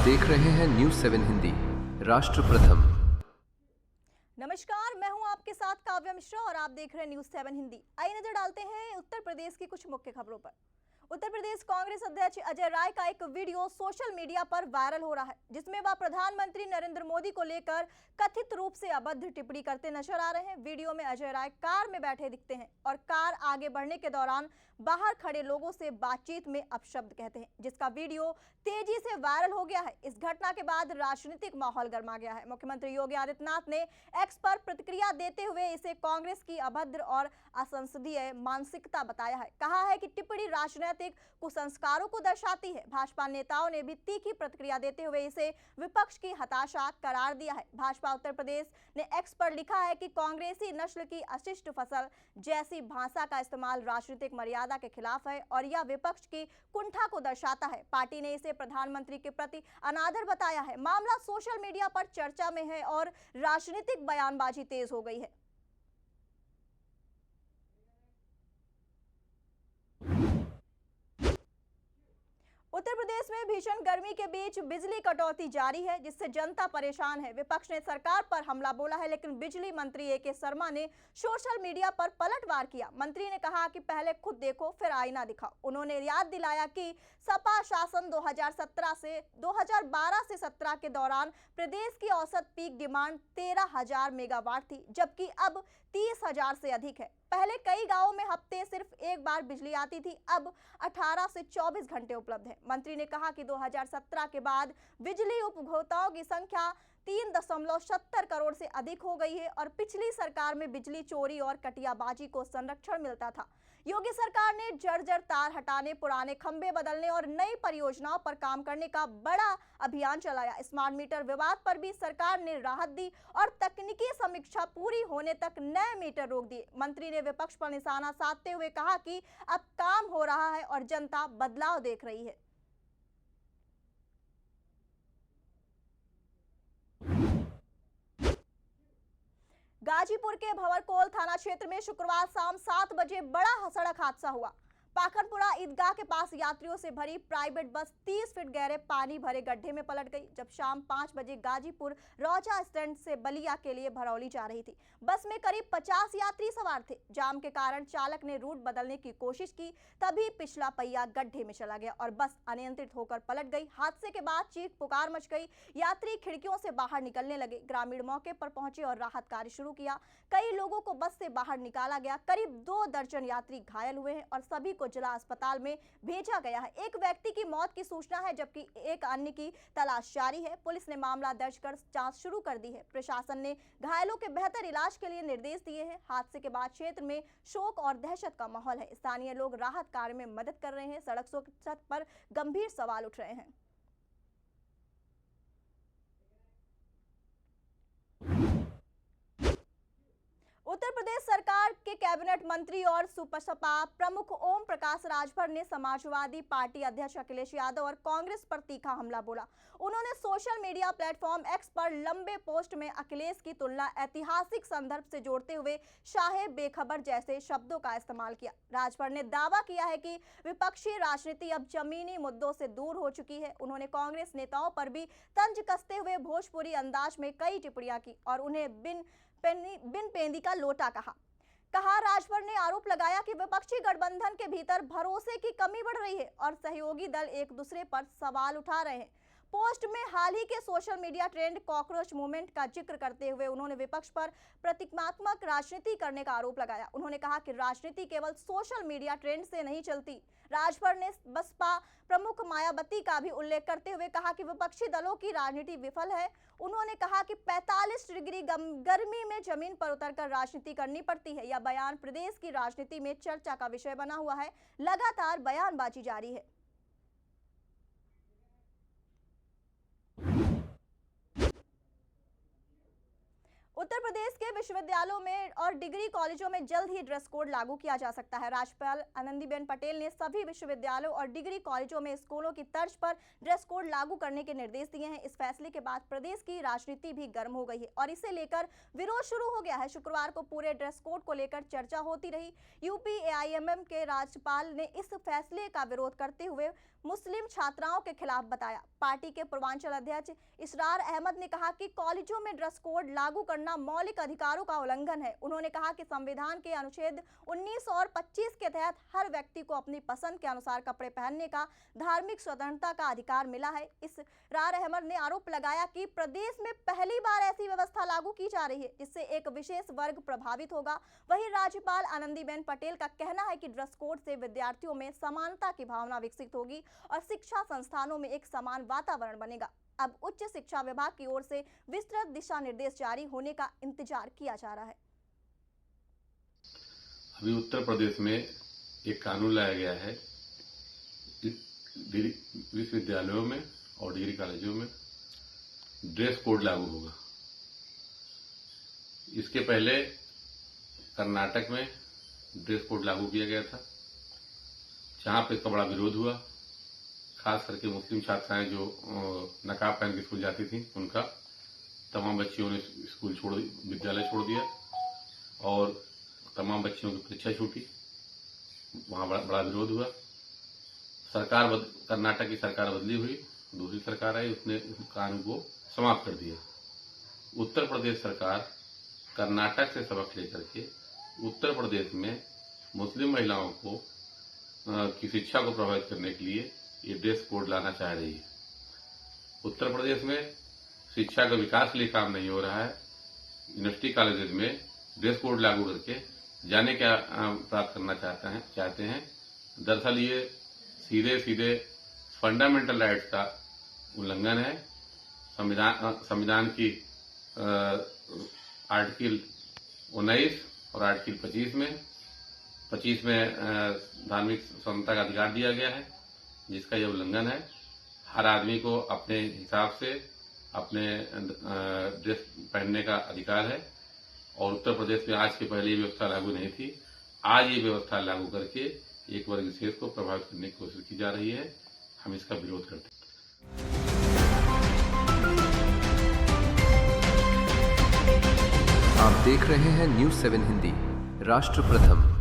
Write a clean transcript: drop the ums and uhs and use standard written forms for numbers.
देख रहे हैं न्यूज 7 हिंदी, राष्ट्र प्रथम। नमस्कार, मैं हूं आपके साथ काव्या मिश्रा और आप देख रहे हैं न्यूज 7 हिंदी। आइए नजर डालते हैं उत्तर प्रदेश की कुछ मुख्य खबरों पर। उत्तर प्रदेश कांग्रेस अध्यक्ष अजय राय का एक वीडियो सोशल मीडिया पर वायरल हो रहा है, जिसमें वह प्रधानमंत्री नरेंद्र मोदी को लेकर कथित रूप से अभद्र टिप्पणी करते नजर आ रहे हैं। वीडियो में अजय राय कार में बैठे दिखते हैं और कार आगे बढ़ने के दौरान बाहर खड़े लोगों से बातचीत में अपशब्द कहते हैं, जिसका वीडियो तेजी से वायरल हो गया है। इस घटना के बाद राजनीतिक माहौल गर्मा गया है। मुख्यमंत्री योगी आदित्यनाथ ने एक्स पर प्रतिक्रिया देते हुए इसे कांग्रेस की अभद्र और असंसदीय मानसिकता बताया है। कहा है कि टिप्पणी राजनीतिक कुसंस्कारों को दर्शाती है। भाजपा नेताओं ने भी तीखी प्रतिक्रिया देते हुए इसे विपक्ष की हताशा करार दिया है। भाजपा उत्तर प्रदेश ने एक्स पर लिखा है कि कांग्रेसी नस्ल की अशिष्ट फसल जैसी भाषा का इस्तेमाल राजनीतिक मर्यादा के खिलाफ है और यह विपक्ष की कुंठा को दर्शाता है। पार्टी ने इसे प्रधानमंत्री के प्रति अनादर बताया है। मामला सोशल मीडिया पर चर्चा में है और राजनीतिक बयानबाजी तेज हो गई है। उत्तर प्रदेश में भीषण गर्मी के बीच बिजली कटौती जारी है, जिससे जनता परेशान है। विपक्ष ने सरकार पर हमला बोला है, लेकिन बिजली मंत्री ए.के. शर्मा ने सोशल मीडिया पर पलटवार किया। मंत्री ने कहा कि पहले खुद देखो फिर आईना दिखाओ। उन्होंने याद दिलाया कि सपा शासन 2012 से 17 के दौरान प्रदेश की औसत पीक डिमांड 13,000 मेगावाट थी, जबकि अब 30,000 से अधिक है। पहले कई गांवों में हफ्ते सिर्फ एक बार बिजली आती थी, अब 18 से 24 घंटे उपलब्ध है। मंत्री ने कहा कि 2017 के बाद बिजली उपभोक्ताओं की संख्या 3.70 करोड़ से अधिक हो गई है और पिछली सरकार में बिजली चोरी और कटियाबाजी को संरक्षण मिलता था। योगी सरकार ने जर्जर तार हटाने, पुराने खंभे बदलने और नई परियोजनाओं पर काम करने का बड़ा अभियान चलाया। स्मार्ट मीटर विवाद पर भी सरकार ने राहत दी और तकनीकी समीक्षा पूरी होने तक नए मीटर रोक दिए। मंत्री ने विपक्ष पर निशाना साधते हुए कहा कि अब काम हो रहा है और जनता बदलाव देख रही है। गाजीपुर के भंवरकोल थाना क्षेत्र में शुक्रवार शाम 7 बजे बड़ा सड़क हादसा हुआ। पाखनपुरा ईदगाह के पास यात्रियों से भरी प्राइवेट बस 30 फीट गहरे पानी भरे गड्ढे में पलट गई, जब शाम 5 बजे गाजीपुर रौजा स्टैंड से बलिया के लिए भरौली जा रही थी। बस में करीब 50 यात्री सवार थे। जाम के कारण चालक ने रूट बदलने की कोशिश की, तभी पिछला पहिया गड्ढे में चला गया और बस अनियंत्रित होकर पलट गई। हादसे के बाद चीख पुकार मच गई। यात्री खिड़कियों से बाहर निकलने लगे। ग्रामीण मौके पर पहुंचे और राहत कार्य शुरू किया। कई लोगों को बस से बाहर निकाला गया। करीब 2 दर्जन यात्री घायल हुए हैं और सभी को जिला अस्पताल में भेजा गया है। एक व्यक्ति की मौत की सूचना है, जबकि एक अन्य की तलाश जारी है। पुलिस ने मामला दर्ज कर जांच शुरू कर दी है। प्रशासन ने घायलों के बेहतर इलाज के लिए निर्देश दिए हैं। हादसे के बाद क्षेत्र में शोक और दहशत का माहौल है। स्थानीय लोग राहत कार्य में मदद कर रहे हैं। सड़क सुरक्षा पर गंभीर सवाल उठ रहे हैं। उत्तर प्रदेश सरकार के कैबिनेट मंत्री और सपा प्रमुख ओम प्रकाश राजभर ने समाजवादी पार्टी अध्यक्ष अखिलेश यादव और कांग्रेस पर तीखा हमला बोला। उन्होंने सोशल मीडिया प्लेटफॉर्म एक्स पर लंबे पोस्ट में अखिलेश की तुलना ऐतिहासिक संदर्भ से जोड़ते हुए शाहे बेखबर जैसे शब्दों का इस्तेमाल किया। राजभर ने दावा किया है कि विपक्षी राजनीति अब जमीनी मुद्दों से दूर हो चुकी है। उन्होंने कांग्रेस नेताओं पर भी तंज कसते हुए भोजपुरी अंदाज में कई टिप्पणियां की और उन्हें बिन पेंदी का लोटा कहा। राजभर ने आरोप लगाया कि विपक्षी गठबंधन के भीतर भरोसे की कमी बढ़ रही है और सहयोगी दल एक दूसरे पर सवाल उठा रहे हैं। पोस्ट में हाल ही के social media trend cockroach movement का जिक्र करते हुए उन्होंने विपक्ष पर प्रतीकात्मक राजनीति करने का आरोप लगाया। उन्होंने कहा कि राजनीति केवल सोशल मीडिया ट्रेंड से नहीं चलती। राजभर ने बसपा प्रमुख मायावती का भी उल्लेख करते हुए कहा कि विपक्षी दलों की राजनीति विफल है। उन्होंने कहा कि 45 डिग्री गर्मी में जमीन पर उतरकर राजनीति करनी पड़ती है। यह बयान प्रदेश की राजनीति में चर्चा का विषय बना हुआ है। लगातार बयानबाजी जारी है। उत्तर प्रदेश के विश्वविद्यालयों में और डिग्री कॉलेजों में जल्द ही ड्रेस कोड लागू किया जा सकता है। राज्यपाल आनंदीबेन पटेल ने सभी विश्वविद्यालयों और डिग्री कॉलेजों में स्कूलों की तर्ज पर ड्रेस कोड लागू करने के निर्देश दिए हैं। इस फैसले के बाद प्रदेश की राजनीति भी गर्म हो गई है और इसे लेकर विरोध शुरू हो गया है। शुक्रवार को पूरे ड्रेस कोड को लेकर चर्चा होती रही। यूपी एआईएमएम के राज्यपाल ने इस फैसले का विरोध करते हुए मुस्लिम छात्राओं के खिलाफ बताया। पार्टी के पूर्वांचल अध्यक्ष इसरार अहमद ने कहा कि कॉलेजों में ड्रेस कोड लागू करना मौलिक अधिकारों का उल्लंघन है। उन्होंने कहा कि संविधान के अनुच्छेद 19 और 25 के तहत हर व्यक्ति को अपनी पसंद के अनुसार कपड़े पहनने का धार्मिक स्वतंत्रता का अधिकार मिला है। इसरार अहमद ने आरोप लगाया कि प्रदेश में पहली बार ऐसी व्यवस्था लागू की जा रही है जिससे एक विशेष वर्ग प्रभावित होगा। वहीं राज्यपाल आनंदीबेन पटेल का कहना है कि ड्रेस कोड से विद्यार्थियों में समानता की भावना विकसित होगी और शिक्षा संस्थानों में एक समान वातावरण बनेगा। अब उच्च शिक्षा विभाग की ओर से विस्तृत दिशा निर्देश जारी होने का इंतजार किया जा रहा है। अभी उत्तर प्रदेश में एक कानून लाया गया है, विश्वविद्यालयों में और डिग्री कॉलेजों में ड्रेस कोड लागू होगा। इसके पहले कर्नाटक में ड्रेस कोड लागू किया गया था, जहां पे इसका बड़ा विरोध हुआ। खास करके मुस्लिम छात्राएं जो नकाब पहन के स्कूल जाती थी, उनका तमाम बच्चियों ने स्कूल विद्यालय छोड़ दिया और तमाम बच्चियों की परीक्षा छूटी। वहां बड़ा विरोध हुआ। कर्नाटक की सरकार बदली हुई, दूसरी सरकार आई, उसने उस कानून को समाप्त कर दिया। उत्तर प्रदेश सरकार कर्नाटक से सबक लेकर के उत्तर प्रदेश में मुस्लिम महिलाओं को की शिक्षा को प्रभावित करने के लिए ये ड्रेस कोड लाना चाह रही है। उत्तर प्रदेश में शिक्षा का विकास के लिए काम नहीं हो रहा है। यूनिवर्सिटी कॉलेजेस में ड्रेस कोड लागू करके जाने क्या प्राप्त करना चाहते हैं। दरअसल ये सीधे फंडामेंटल राइट्स का उल्लंघन है। संविधान की आर्टिकल 19 और आर्टिकल 25 में धार्मिक स्वतंत्रता का अधिकार दिया गया है, जिसका यह उल्लंघन है। हर आदमी को अपने हिसाब से अपने ड्रेस पहनने का अधिकार है और उत्तर प्रदेश में आज के पहले ये व्यवस्था लागू नहीं थी। आज ये व्यवस्था लागू करके एक वर्ग विशेष को प्रभावित करने की कोशिश की जा रही है। हम इसका विरोध करते हैं। आप देख रहे हैं न्यूज़ 7 हिंदी, राष्ट्र प्रथम।